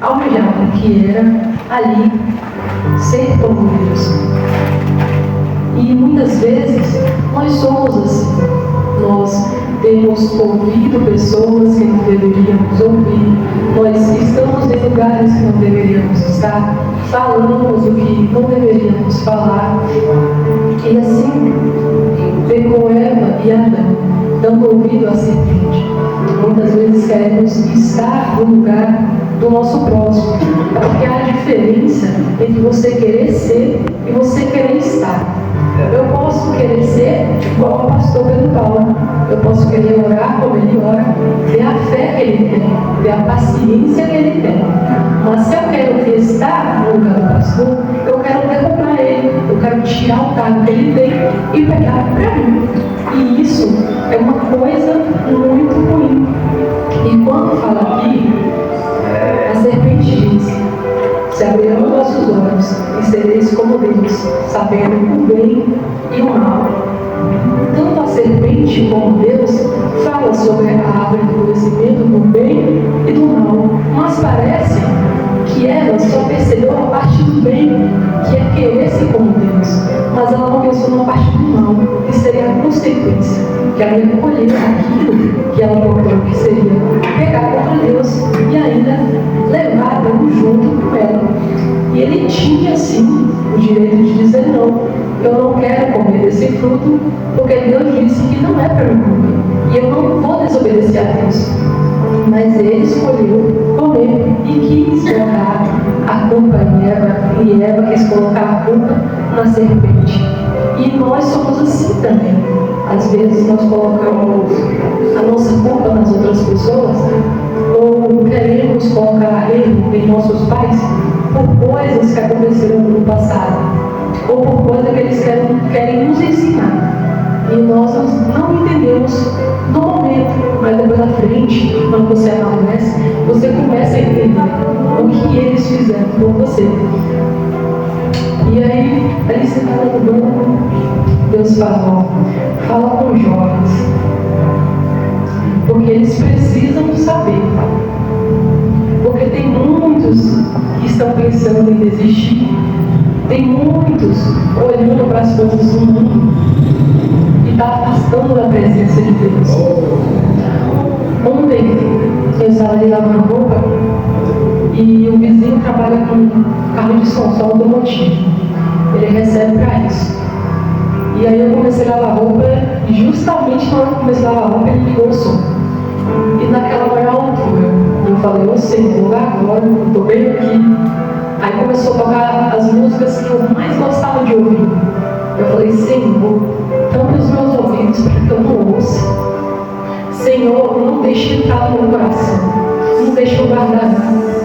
almejava, que era ali ser como Deus. E muitas vezes nós somos assim. Nós temos ouvido pessoas que não deveríamos ouvir, nós estamos em lugares que não deveríamos estar, falamos o que não deveríamos falar. E assim pecou Eva e Adão, dando ouvido à serpente. Muitas vezes queremos estar no lugar do nosso próximo, porque há diferença entre você querer ser e você querer estar. Eu posso querer ser igual ao pastor Pedro Paulo. Eu posso querer orar como ele ora, ter a fé que ele tem, ter a paciência que ele tem. Mas se eu quero estar no lugar do pastor, eu quero derrubar ele, eu quero tirar o cargo que ele tem e pegar para mim. E isso é uma coisa muito ruim. E quando fala aqui, a serpente diz: se abrirão os vossos olhos e sereis como Deus, sabendo o bem e o mal. Tanto a serpente como Deus fala sobre a árvore do conhecimento do bem e do mal, mas parece que ela só percebeu a parte do bem, que é querer ser como Deus, mas ela não pensou na parte do mal, que seria a consequência, que ela ia colher aquilo que ela procurou, que seria pegar contra Deus e ainda levar Deus junto com ela. E ele tinha sim o direito de dizer não, eu não quero comer desse fruto, porque Deus disse que não é para mim comer, e eu não vou desobedecer a Deus. Mas ele escolheu comer e quis colocar a culpa em Eva, e Eva quis colocar a culpa na serpente. E nós somos assim também. Às vezes nós colocamos a nossa culpa nas outras pessoas, ou queremos colocar erro em nossos pais por coisas que aconteceram no passado, ou por coisas que eles querem nos ensinar. E nós não entendemos no momento, mas depois na frente, quando você amadurece, você começa a entender o que eles fizeram por você. E aí, ali sentada no banco, Deus fala com os jovens, porque eles precisam saber. Porque tem muitos que estão pensando em desistir, tem muitos olhando para as coisas do mundo e está afastando da presença de Deus. Ontem eu estava ali lavando roupa e o vizinho trabalha com carro de som, só automotivo. Ele recebe para isso. E aí eu comecei a lavar roupa e justamente na hora que eu comecei a lavar roupa ele ligou o som. E naquela maior altura eu falei: ô Senhor, agora eu estou bem aqui. Aí começou a tocar as músicas que eu mais gostava de ouvir. Eu falei: Senhor, tampa os meus ouvidos para que eu não ouça. Senhor, não deixe entrar no meu coração, não deixe eu guardar nada.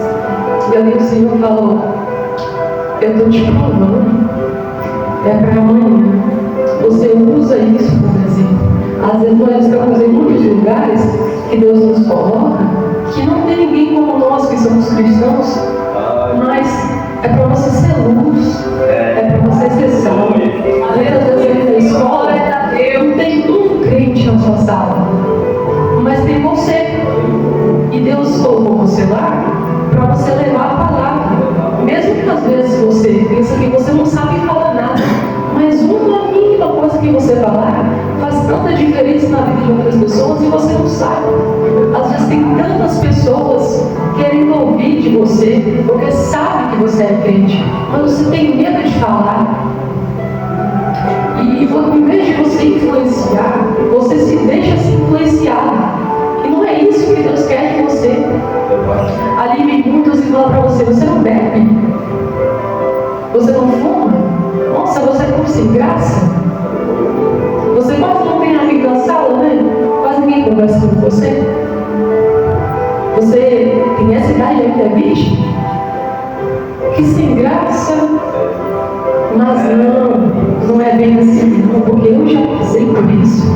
E ali o Senhor falou: eu estou te provando, é para amanhã. Você usa isso como exemplo. Às vezes nós estamos em muitos lugares que Deus nos coloca, que não tem ninguém como nós que somos cristãos, mas é para você ser luz, é para você ser sal. Muitas vezes na escola não tem um crente na sua sala, mas tem você. E Deus colocou você lá para você levar a palavra. Mesmo que às vezes você pensa que você não sabe falar nada, mas uma mínima coisa que você falar faz tanta diferença na vida de outras pessoas e você não sabe. Às vezes tem tantas pessoas querendo ouvir de você, porque sabe que você é crente, mas você tem medo de falar. E em vez de você influenciar, você se deixa se influenciar. E não é isso que Deus quer de você. Ali vem muitos e falam para você: você não bebe? Você não fuma? Nossa, você é sem graça? Você quase não tem amigo na sala, né? Quase ninguém conversa com você. Você tem essa idade ainda, é virgem? Que sem graça. Mas não é bem assim, não, porque eu já passei por isso.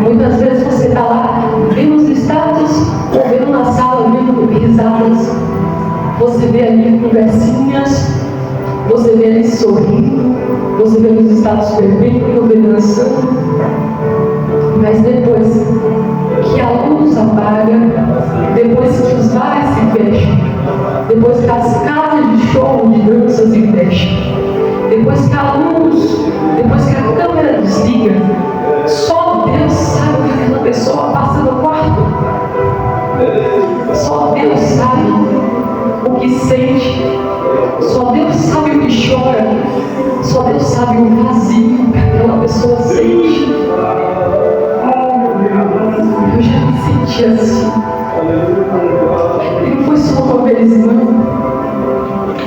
Muitas vezes você está lá, vendo os status, ou vendo na sala, vendo risadas. Você vê ali conversinhas, você vê ali sorrindo, você vê os status bebendo, vê dançando. Mas depois que a luz apaga, depois que os bares se fecham, depois que as casas de show de danças se fecham, depois que a luz, depois que a câmera desliga, só Deus sabe o que aquela pessoa passa no quarto. Só Deus sabe o que sente. Só Deus sabe o que chora. Só Deus sabe o vazio que aquela pessoa sente. Eu já me senti assim. E não foi só uma vez, não.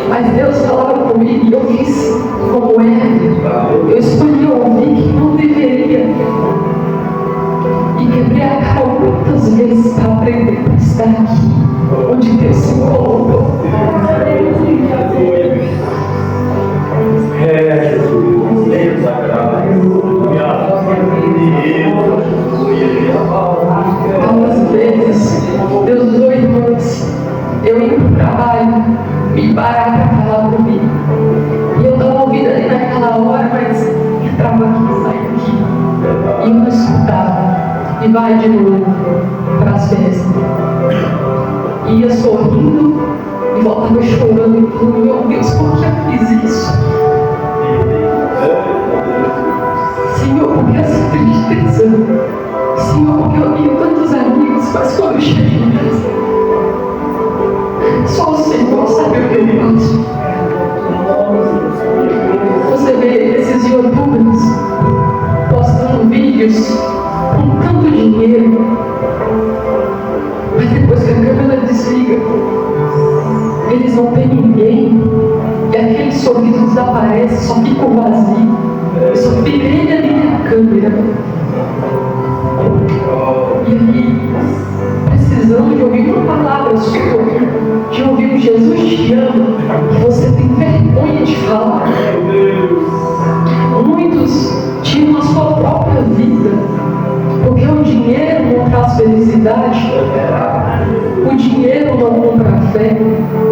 Mas Deus falava comigo e eu fiz como é. Eu escolhi ouvir que não deveria. E quebrei a cara muitas vezes para aprender a estar aqui, onde Deus se colocou. Algumas vezes, Deus usou irmãos, eu ia para o trabalho, me parar para falar comigo. E eu dava ouvida ali naquela hora, mas entrava aqui, saía aqui. E eu não escutava. E vai de novo para as festas. Ia sorrindo e voltava chorando e falando: meu Deus, por que eu fiz isso? Senhor, por que essa tristeza? Senhor, porque eu tenho tantos amigos, mas quando eu chego em casa, só o Senhor sabe o que eu faço. Você vê esses youtubers postando vídeos com tanto dinheiro, mas depois que a câmera desliga, eles não têm ninguém, e aquele sorriso desaparece, só fica o vazio, só fica ele ali na câmera. E aí, precisando de ouvir uma palavra sua, de ouvir um Jesus te ama, que você tem vergonha de falar. Muitos tinham a sua própria vida, porque o dinheiro não traz felicidade, o dinheiro não compra a fé,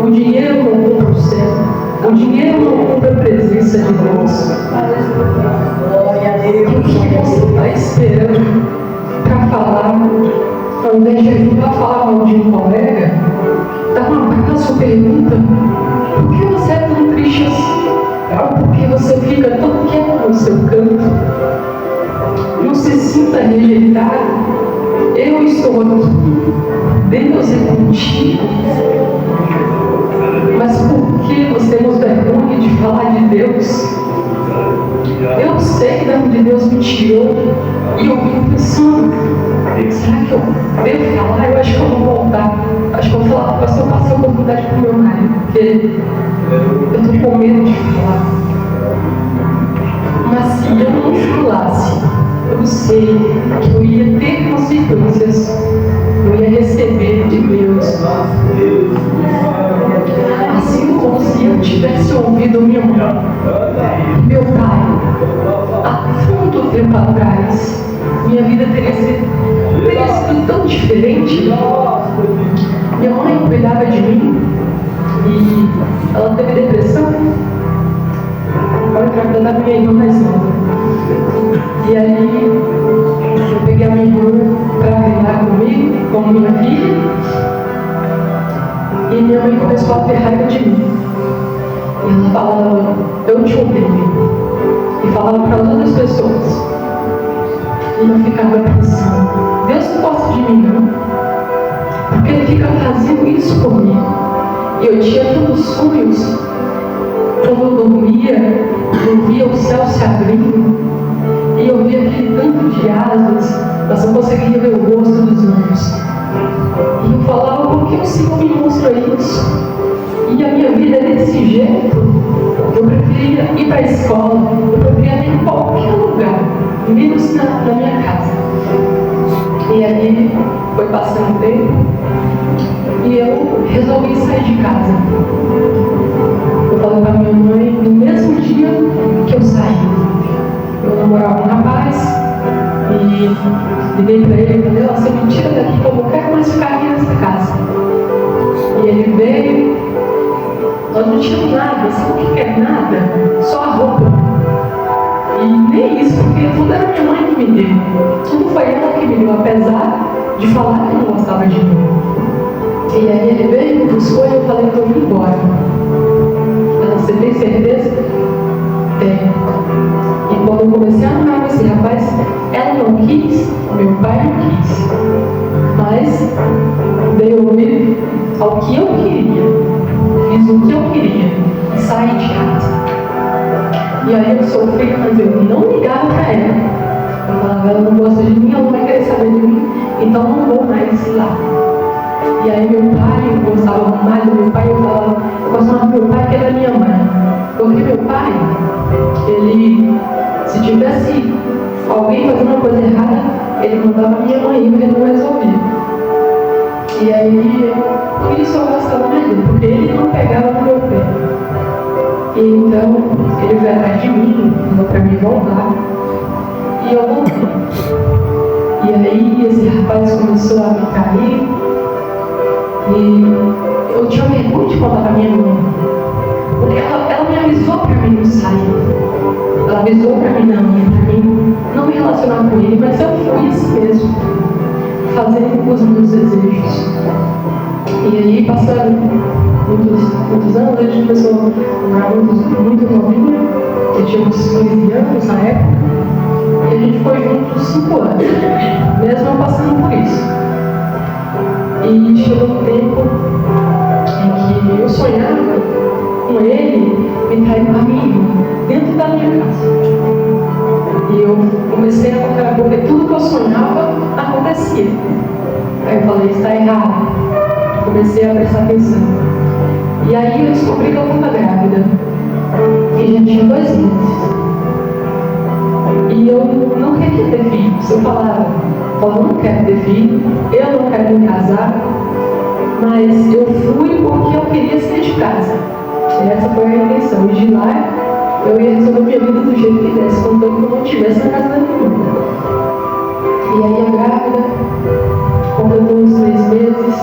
o dinheiro não compra o céu, o dinheiro não compra a presença de Deus. E o que você está esperando para falar? Ao invés de ajudar a falar mal de um colega, dá um abraço, pergunta: por que você é tão triste assim? Ou por que você fica tão quieto no seu canto? Não se sinta rejeitado. Eu estou aqui. Deus é contigo. Mas por que nós temos vergonha de falar de Deus? Eu sei de onde Deus me tirou. E eu fico pensando: será que eu devo falar? Eu acho que eu vou voltar. Acho que eu vou falar: pastor, eu passei a oportunidade com meu marido, porque eu estou com medo de falar. Mas se eu não falasse, eu sei que eu ia ter consequências, eu ia receber de Deus. Assim como se eu tivesse ouvido minha mãe, meu pai, há tanto tempo atrás, minha vida teria sido tão diferente. Minha mãe cuidava de mim e ela teve depressão. Agora eu da minha irmã mais nova. E aí eu peguei a minha irmã para cuidar comigo, como minha filha. E minha mãe começou a ter raiva de mim. E ela falava: eu te odeio. E falava para outras pessoas. E eu ficava pensando: Deus não gosta de mim, não. Porque Ele fica fazendo isso comigo. E eu tinha tantos sonhos. Quando eu dormia, eu via o céu se abrindo. E eu via aquele tanto de asas, mas eu conseguia ver o rosto dos anjos. E eu falava: por que o Senhor me mostra isso? E a minha vida é desse jeito. Eu preferia ir para a escola, eu preferia ir em qualquer lugar, menos na minha casa. E aí foi passando o tempo e eu resolvi sair de casa. Eu falei para minha mãe no mesmo dia que eu saí. Eu namorava um rapaz e liguei para ele e falei: você me tira daqui que eu não quero mais ficar aqui nessa casa. E ele veio. Nós não tínhamos nada, sabe o que é nada? Só a roupa. E nem isso, porque tudo era minha mãe que me deu. Tudo foi ela que me deu, apesar de falar que não gostava de mim. E aí ele veio, me buscou e eu falei: eu vou embora. quis, meu pai não quis, mas dei ouvido ao que eu queria, fiz o que eu queria e saí de casa. E aí eu sofri, mas eu não ligava para ela. Eu falava, ela não gosta de mim, ela não vai querer saber de mim, então não vou mais ir lá. E aí meu pai, eu gostava mais do meu pai, eu falava, eu gostava do meu pai que era minha mãe. Porque meu pai, ele, se tivesse alguém fazendo uma coisa errada, ele mandava minha mãe ir, ele não resolvia. E aí, por isso eu gostava mais dele, porque ele não pegava no meu pé. E então, ele veio atrás de mim, falou para mim voltar. E eu voltei. E aí, esse rapaz começou a me cair. E eu tinha vergonha de contar para minha mãe. Porque ela me avisou para mim não sair. Ela avisou para mim não me relacionar com ele, mas eu fui assim mesmo, fazendo os meus desejos. E aí, passaram muitos anos, a gente começou a morar muito novinho. Eu tinha uns 15 anos na época. E a gente foi juntos 5 anos, mesmo passando por isso. E chegou um tempo em que eu sonhava com ele me trair com a minha irmã, dentro da minha casa. E eu comecei a colocar porque tudo que eu sonhava acontecia. Aí eu falei, está errado. Comecei a prestar atenção. E aí eu descobri que eu estava grávida. E já tinha 2 meses. E eu não queria ter filhos. Eu falava, eu não quero ter filho, eu não quero me casar, mas eu fui porque eu queria sair de casa. Essa foi a intenção. E de lá eu ia resolver minha vida do jeito que desse, contanto que eu não estivesse na casa da minha irmã. E aí a grávida completou uns 3 meses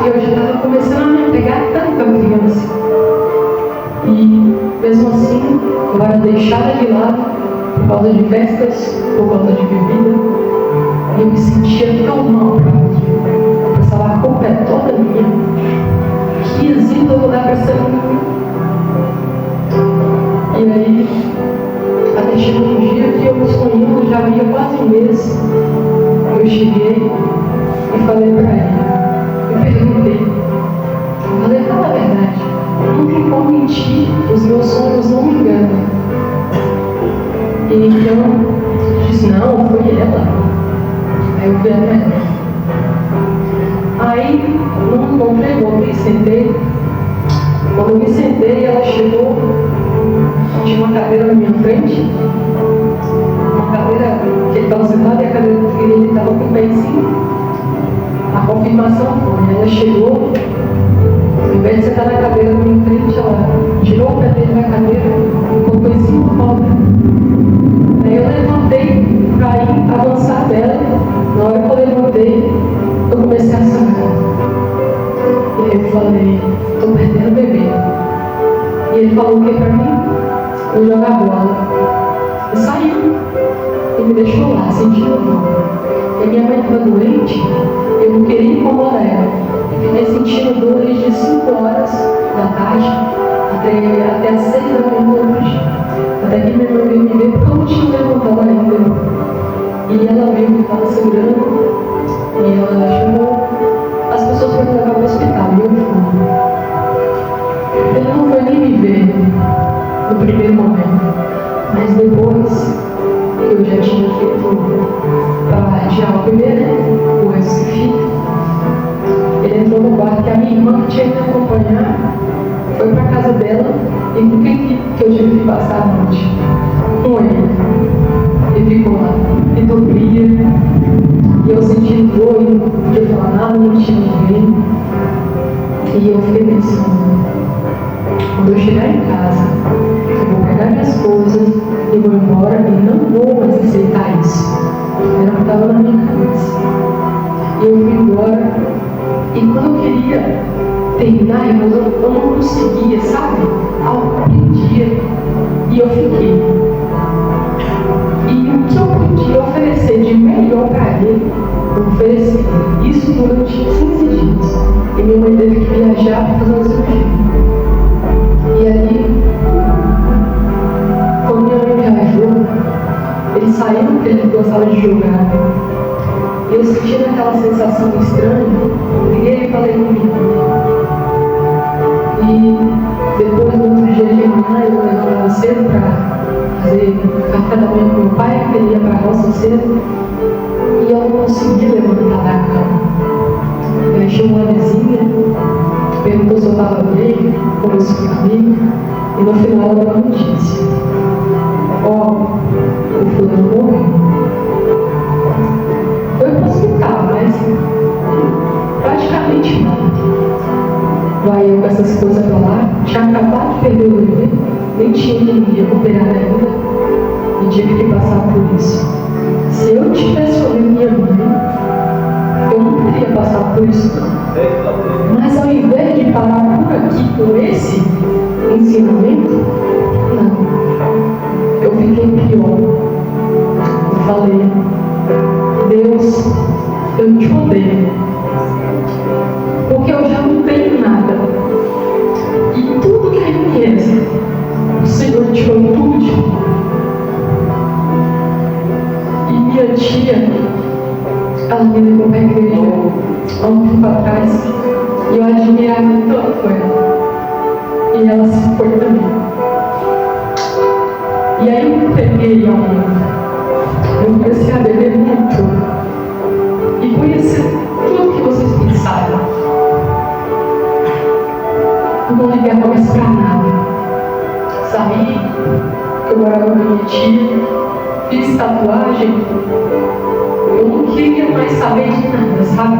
e eu já estava começando a me apegar tanto com a criança. E mesmo assim eu era deixada de lado por causa de festas, por causa de bebida, e eu me sentia tão mal para mim. Eu pensava, a culpa é toda minha. Que exemplo eu vou dar para essa menina? E aí, até chegou um dia que eu sonhando, já havia quase um mês, eu cheguei e falei para ele, me perguntei, eu falei, fala a verdade, não tem como mentir, os meus sonhos não me enganam. E então, eu disse, não, foi ela. Aí eu fui atrás dela. Aí, não encontrei, voltei, sentei. Quando eu me sentei, ela chegou, tinha uma cadeira na minha frente, uma cadeira que ele estava sentado e a cadeira dele estava com o pé em cima. A confirmação foi, ela chegou, ao invés de sentar na cadeira na minha frente, ela tirou o pé dele da cadeira e colocou em cima da roda. Aí eu levantei para ir avançar dela. Na hora que eu levantei, eu comecei a sangrar. E aí eu falei, estou perdendo o bebê. E ele falou o que para mim? Eu jogar bola. E saiu. E me deixou lá, sentindo dor. E minha mãe estava doente, eu não queria incomodar ela. Eu fiquei sentindo dor desde 5 horas da tarde até as 6 da manhã do outro dia. Até que minha mãe veio me ver porque eu não tinha levantado ainda. E ela veio me estava sangrando. E ela chamou as pessoas para me levar para o hospital. E eu fui. Ele não foi nem me ver no primeiro momento. Mas depois que eu já tinha feito para tirar o bebê, né? O Recife, ele entrou no quarto que a minha irmã que tinha que me acompanhar foi para a casa dela. E por que eu tive que passar a noite com ele? Ele ficou lá, tentou fria, e eu senti dor, e não podia falar nada, não tinha ninguém. E eu fiquei pensando, quando eu chegar em casa, eu vou pegar minhas coisas, eu vou embora e não vou mais aceitar isso. Era o que estava na minha cabeça. E eu fui embora, e quando eu queria terminar, eu não conseguia, sabe? Algo pedia. E eu fiquei. E o que eu podia oferecer de melhor para ele, eu ofereci. Isso durante 15 dias. E minha mãe teve que viajar para fazer uma cirurgia. E aí, quando minha mãe viajou, ele saiu, porque ele gostava de aquela sensação estranha, liguei e falei comigo. E depois, no outro dia de manhã, eu levantava cedo para fazer café da manhã com meu pai, porque ele ia para a roça cedo, e eu não conseguia levantar da cama. Aí chegou uma vizinha, perguntou se eu estava bem, conversou comigo, e no final ela deu uma notícia. O fulano morreu. Foi para o hospital, mas praticamente nada. Vai eu com essas coisas para lá, tinha acabado de perder o bebê, nem tinha me recuperado ainda, e tive que passar por isso. Se eu tivesse ouvido minha mãe, eu não teria passado por isso não. Mas ao invés de parar por aqui com esse ensinamento, não. Eu fiquei pior. Eu falei, Deus, eu te odeio. Porque eu já não tenho nada. E tudo que ele resta, o Senhor tirou tudo de mim. E minha tia, ela me levou para a igreja há um tempo atrás, e eu admirava tanto ela. E ela se foi também. E aí eu peguei eu comecei a beber muito e conhecer tudo que vocês pensaram. Eu não ligava mais pra nada. Saí, eu morava com minha tia, fiz tatuagem. Eu não queria mais saber de nada, sabe?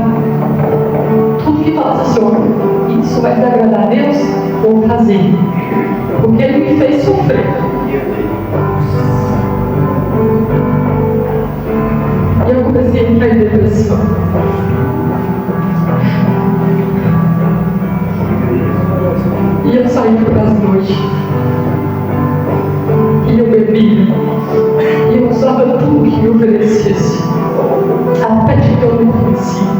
Tudo que falasse assim, olha, isso vai desagradar a Deus, vou fazer. Porque Ele me fez sofrer. E eu comecei a entrar em depressão. E eu saí pelas noites. E eu bebia. E eu usava tudo que me oferecesse. Até de que eu não conhecia.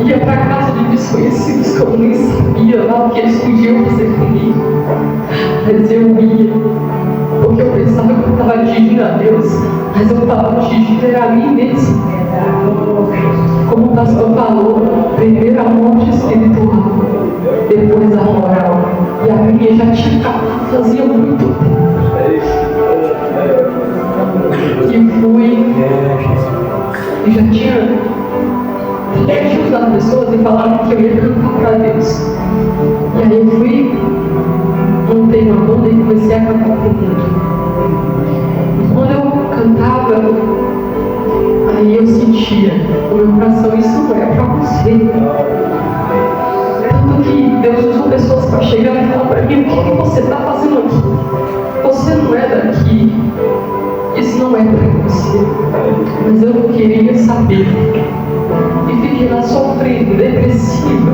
Ia para casa de desconhecidos que eu nem sabia lá o que eles podiam fazer comigo. Mas eu ia. Porque eu pensava que eu estava atingindo a Deus, mas eu estava atingindo a mim mesmo. Como o pastor falou, primeiro a morte espiritual, depois a moral. E a minha já tinha acabado, fazia muito tempo. E fui, e já tinha ajudado pessoas e falaram que eu ia cantar para Deus. E aí eu fui, montei uma banda e comecei a cantar para o mundo. E quando eu cantava, aí eu sentia no meu coração, isso não é para você. Tanto que Deus usou pessoas para chegar e falar para mim, o que você está fazendo aqui? Você não é daqui. Isso não é para você. Mas eu não queria saber. E fiquei lá sofrendo, depressiva.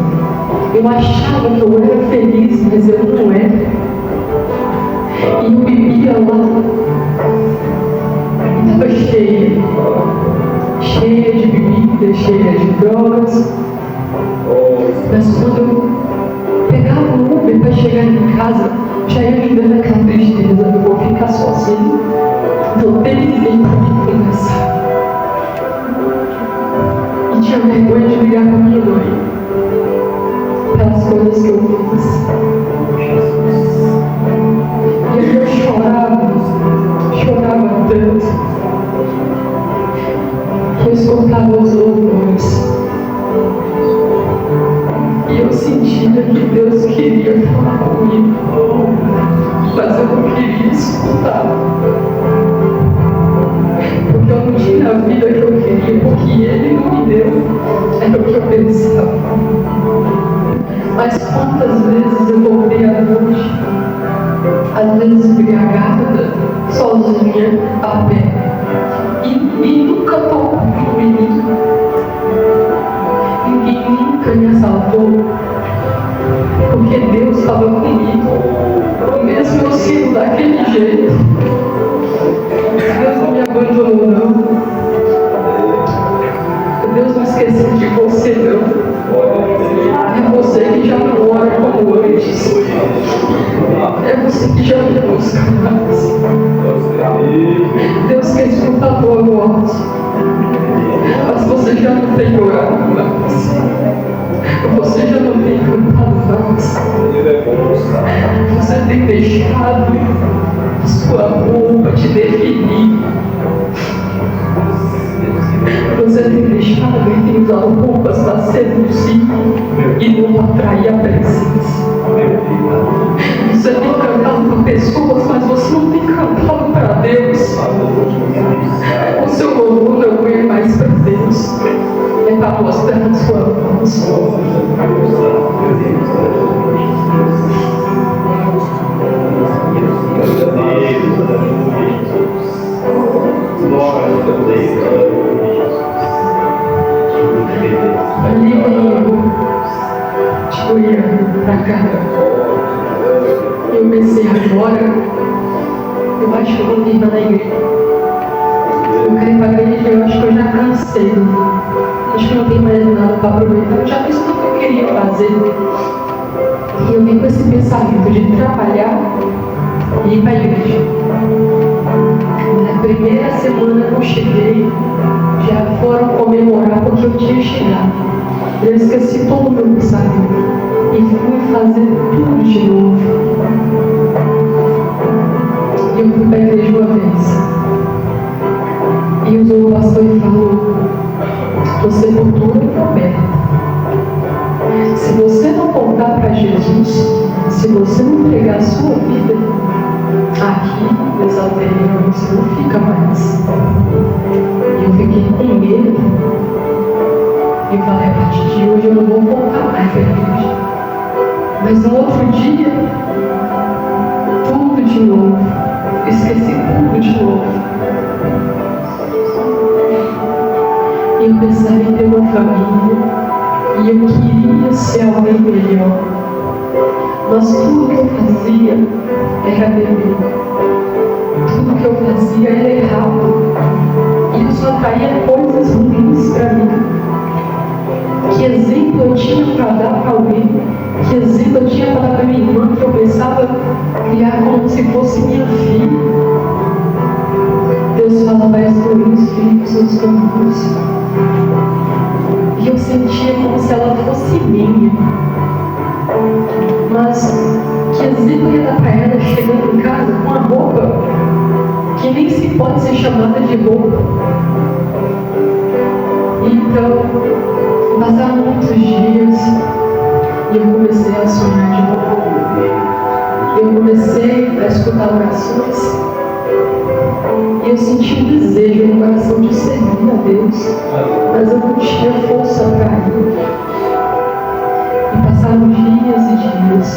Eu achava que eu era feliz, mas eu não era. E eu vivia lá. E estava cheia de bebida, cheia de drogas. Mas quando eu pegava o Uber para chegar em casa, já ia me dando aquela tristeza, eu vou ficar sozinho. Não tem ninguém para me conversar. E tinha vergonha de ligar para minha mãe pelas coisas que eu fiz. E aí eu chorava tanto. Eu escutava os louvores. E eu sentia que Deus queria falar comigo, mas eu não queria escutar. Porque eu não tinha a vida que eu queria, porque Ele não me deu, era o que eu pensava. Mas quantas vezes eu voltei à noite, às vezes embriagada, sozinha, a pé, e nunca tocou em mim. Ninguém nunca me assaltou, porque Deus estava comigo, mesmo eu sendo daquele jeito. Deus não me abandonou, não. Deus não esqueceu de você, não. É você que já não ora como antes. É você que já me busca mais. Deus quer escutar a tua voz. Mas tem orado mais. Você já não tem cantado mais. Você tem deixado a sua roupa te definir. Você tem deixado e tem usado roupas para seduzir e não atrair a presença. Você tem cantado para pessoas, mas você não tem cantado para Deus. O seu louvor não é mais para Deus, é para mostrar a sua voz. Ali eu olhando para cá, eu pensei agora, eu acho que eu vou terminar na igreja. Eu quero ir para a igreja, eu acho que eu já cansei. Acho que não tem mais nada para aproveitar. Eu já fiz tudo que eu queria fazer. E eu vim com esse pensamento de trabalhar e ir para a igreja. Na primeira semana que eu cheguei, já foram comemorar porque eu tinha chegado. Eu esqueci todo o meu pensamento e fui fazer tudo de novo. E eu fui para a igreja uma vez. E usou o pastor e falou: você botou e promete. Se você não voltar para Jesus, se você não entregar a sua vida, aqui nessa aldeia você não fica mais. E eu fiquei com medo. E eu falei: a partir de hoje eu não vou voltar mais para a igreja. Mas no outro dia, tudo de novo. Esqueci tudo de novo. Eu pensava em ter uma família. E eu queria ser alguém melhor. Mas tudo que eu fazia era beber. Tudo que eu fazia era errado. E eu só atraía coisas ruins para mim. Que exemplo eu tinha para dar para alguém? Que exemplo eu tinha para dar para minha irmã que eu pensava criar como se fosse minha filha? Deus fala: vai excluir os filhos dos caminhos. E eu sentia como se ela fosse minha. Mas que exemplo ia dar para ela chegando em casa com uma roupa que nem se pode ser chamada de roupa? Então, passaram muitos dias e eu comecei a sonhar de novo. Eu comecei a escutar orações e eu senti um desejo no coração de servir a Deus, mas eu não tinha força para ir. E passaram dias e dias.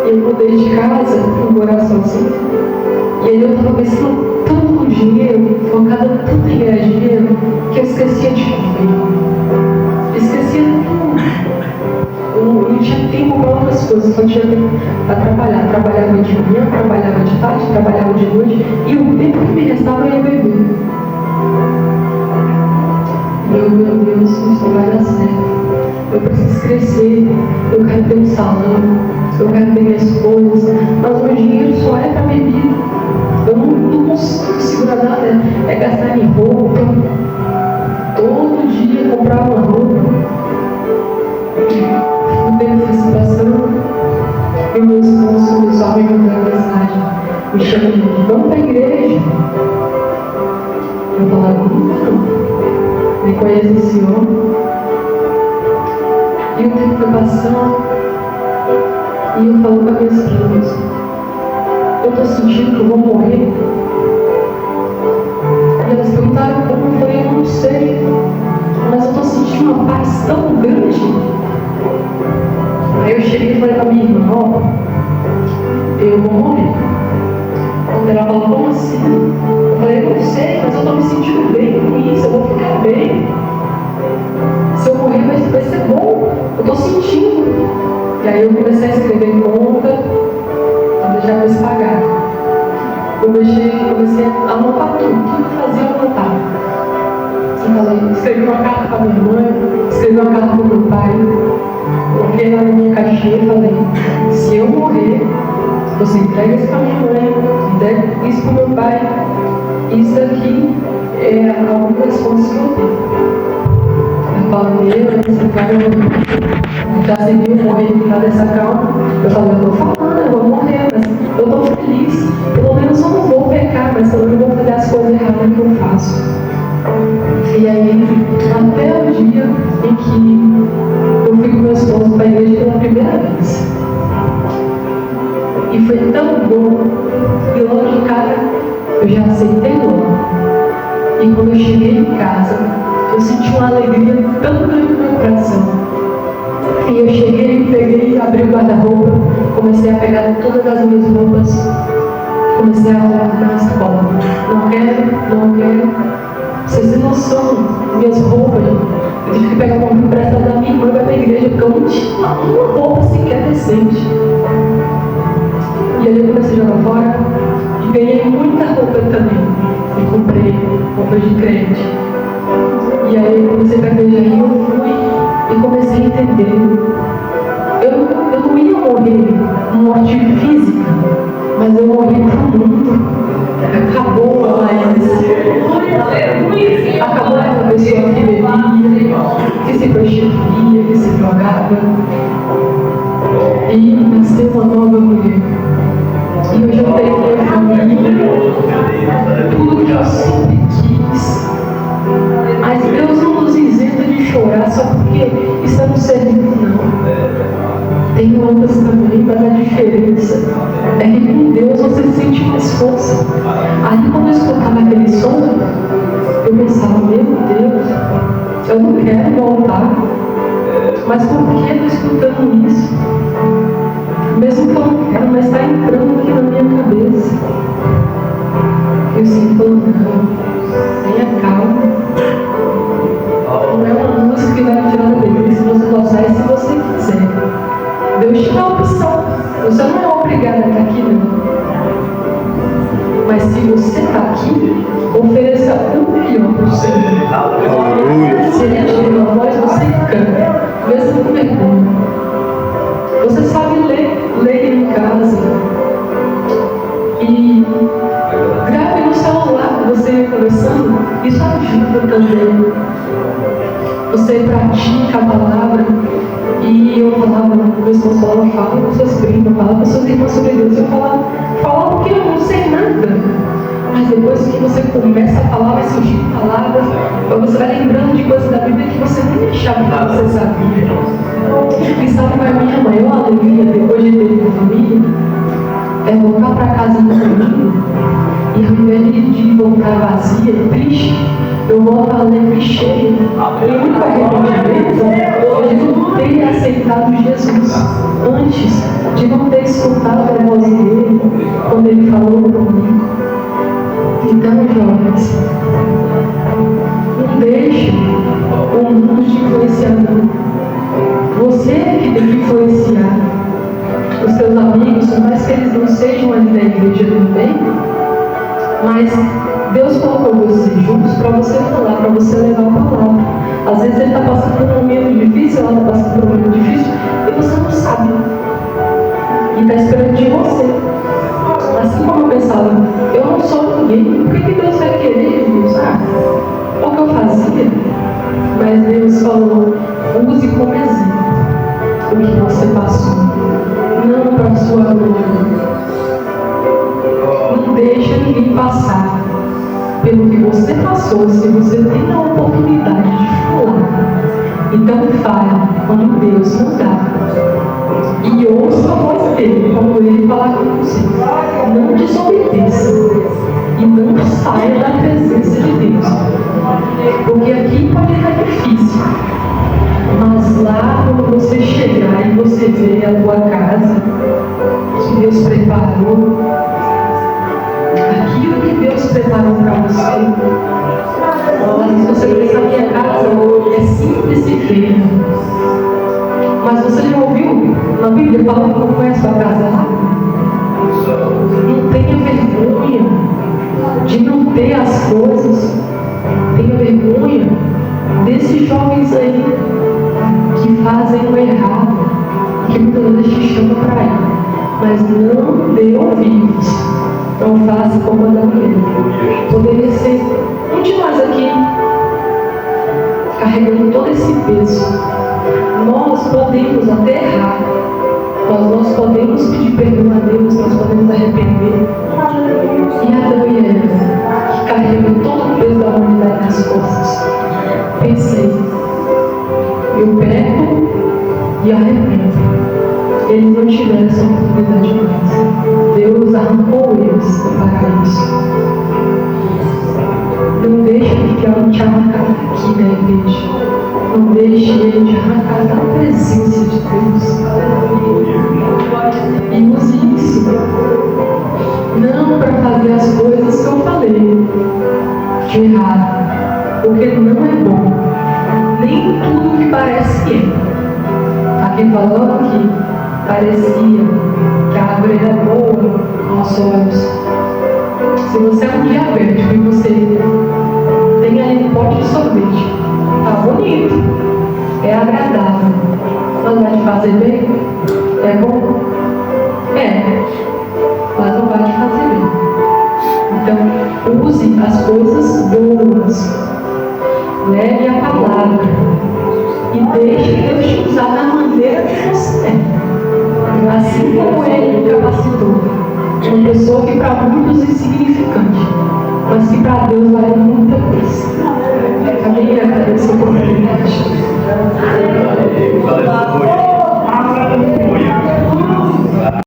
Eu mudei de casa com o coração assim. E aí eu estava pensando tanto no dinheiro, focada tanto em ganhar dinheiro, que eu esquecia de comer. Esquecia tudo. Eu não tinha tempo para outras coisas, só tinha tempo para trabalhar. Trabalhava de manhã, trabalhava de tarde, trabalhava de noite, e o tempo que me restava eu ia beber. Meu Deus, isso vai dar certo. Eu preciso crescer, eu quero ter um salão, eu quero ter minhas coisas, mas o meu dinheiro só é para bebida. Eu não consigo segurar nada, é gastar em roupa, todo dia comprar uma roupa. O tempo foi se passando e meus irmãos começaram a me mandar mensagem, me chamando: vamos para a igreja. Eu falava: não, nem conheço esse homem. E o tempo foi passando e eu falo para minhas filhas: eu estou sentindo que eu vou morrer. E elas perguntaram como. Eu falei: eu não sei, mas eu estou sentindo uma paz tão grande. Aí eu cheguei e falei para minha irmã: ó, eu vou morrer. Ela falou: como assim? Eu falei: eu não sei, mas eu estou me sentindo bem com isso, eu vou ficar bem. Se eu morrer vai ser bom, eu estou sentindo. E aí eu comecei a escrever conta para deixar eles pagar. Comecei a anotar tudo que eu fazia, eu anotava. Eu falei: escrevi uma carta para minha mãe, escrevi uma carta para o meu pai, coloquei lá na minha caixinha e falei: se eu morrer, você entrega isso para minha mãe, entrega isso para o meu pai. Isso aqui é a única resposta que eu tenho. fala, esse cara já se viu morrer lá dessa calma. Eu falei, eu tô falando, eu vou morrer, mas eu tô feliz. Pelo menos eu não vou pecar, mas pelo menos eu vou fazer as coisas erradas que eu faço. E aí, até o dia em que eu fui com meu esposo para a igreja pela primeira vez. E foi tão bom. E logo de cara, eu já aceitei logo. E quando eu cheguei em casa, eu senti uma alegria tão grande no meu coração. E eu cheguei, peguei, abri o guarda-roupa, comecei a pegar todas as minhas roupas, comecei a olhar na escola. Não quero. Vocês têm noção, minhas roupas, eu tive que pegar uma roupa emprestada da minha irmã para a igreja, porque eu não tinha uma roupa sequer decente. E aí eu comecei a jogar fora e ganhei muita roupa também. E comprei roupa de crente. E aí eu comecei a igreja e eu fui e comecei a entender. Eu não ia morrer morte física, mas eu morri para o mundo. Acabou acabou com a pessoa que bebia, que se prostituía, que se drogava. E nasceu uma nova mulher. E hoje eu tenho minha família, tudo que eu sempre quis. Mas Deus não nos isenta de chorar só porque estamos servindo, não. Tem outras também, mas a diferença é que com Deus você sente mais força. Aí quando eu escutava aquele som, eu pensava, meu Deus, eu não quero voltar. Mas por que eu estou escutando isso? Mesmo que eu não quero, mas está entrando aqui na minha cabeça. Eu sinto falando, não, tenha calma. Não é uma música que vai tirar da beleza se você gostar e se você quiser. Deus te dá a opção. Você não é obrigado a estar aqui, não. Mas se você está aqui, ofereça o melhor para o Senhor. Se Ele te deu a voz, você canta. Mesmo com vergonha. Você sabe ler em casa. E grave no celular você conversando. Isso ajuda também. Você pratica a palavra. E eu falava, meu esposo falava, fala com suas primas, fala com suas irmãs sobre Deus. Eu falava porque eu não sei nada. Mas depois que você começa a falar, vai surgir palavras, você vai lembrando de coisas da Bíblia que você nem achava que você sabia. E sabe qual é a minha maior alegria depois de ter uma família? É voltar para casa no domingo e ao invés de voltar vazia, triste, eu volto alegre e cheia. E muito arrependimento de não ter aceitado Jesus antes, de não ter escutado a voz dele quando ele falou comigo. Então, jovens, não deixe o mundo te influenciar, não. Você que tem que influenciar os seus amigos, por mais que eles não sejam ali da igreja também, mas Deus colocou vocês juntos para você falar, para você levar a palavra. Às vezes ele está passando por um momento difícil, ela está passando por um momento difícil, e você não sabe. E está esperando de você. Assim como eu pensava, eu não sou ninguém, por que Deus vai querer me usar? O que eu fazia? Mas Deus falou, use como exemplo o que você passou, não para a sua glória. Não deixa ninguém passar pelo que você passou, se você tem a oportunidade de falar. Então fale quando Deus mandar. E ouça a voz dele quando ele falar com você. Não desobedeça. E não saia da presença de Deus. Porque aqui pode estar difícil. Mas lá quando você chegar e você ver a tua casa que Deus preparou, aquilo que Deus preparou para você, se você pensar, minha casa é simples e feia. Mas você já ouviu na Bíblia falando como é a sua casa lá? Não tenha vergonha de não ter as coisas. Tenha vergonha desses jovens aí que fazem o errado, que muitas vezes te chamam para ir, mas não dê ouvidos. Não faça como a da mulher. Poderia ser um de nós aqui. carregando todo esse peso. Nós podemos até errar, mas nós podemos pedir perdão a Deus, nós podemos arrepender. E Adão e Eva, que carregam todo o peso da humanidade nas costas, pensei, eu peco e arrependo. Eles não tiveram essa oportunidade mais. Deus arrancou eles do paraíso. Não deixe que ela te arrancar aqui na igreja. Não deixe ele te arrancar da presença de Deus. E use isso não para fazer as coisas que eu falei de errado, porque não é bom. Nem tudo que parece que é. Aqui falando que parecia que a árvore era boa aos olhos. Se você é um diabético e você tem ali um pote de sorvete, tá bonito, é agradável, mas vai te fazer bem? É bom? É, mas não vai te fazer bem. Então, use as coisas boas, leve a palavra e deixe Deus te usar da maneira que você é. Assim como Ele capacitou uma pessoa que para muitos é insignificante, mas que para Deus vale muita coisa. Amém? Agradeço a oportunidade.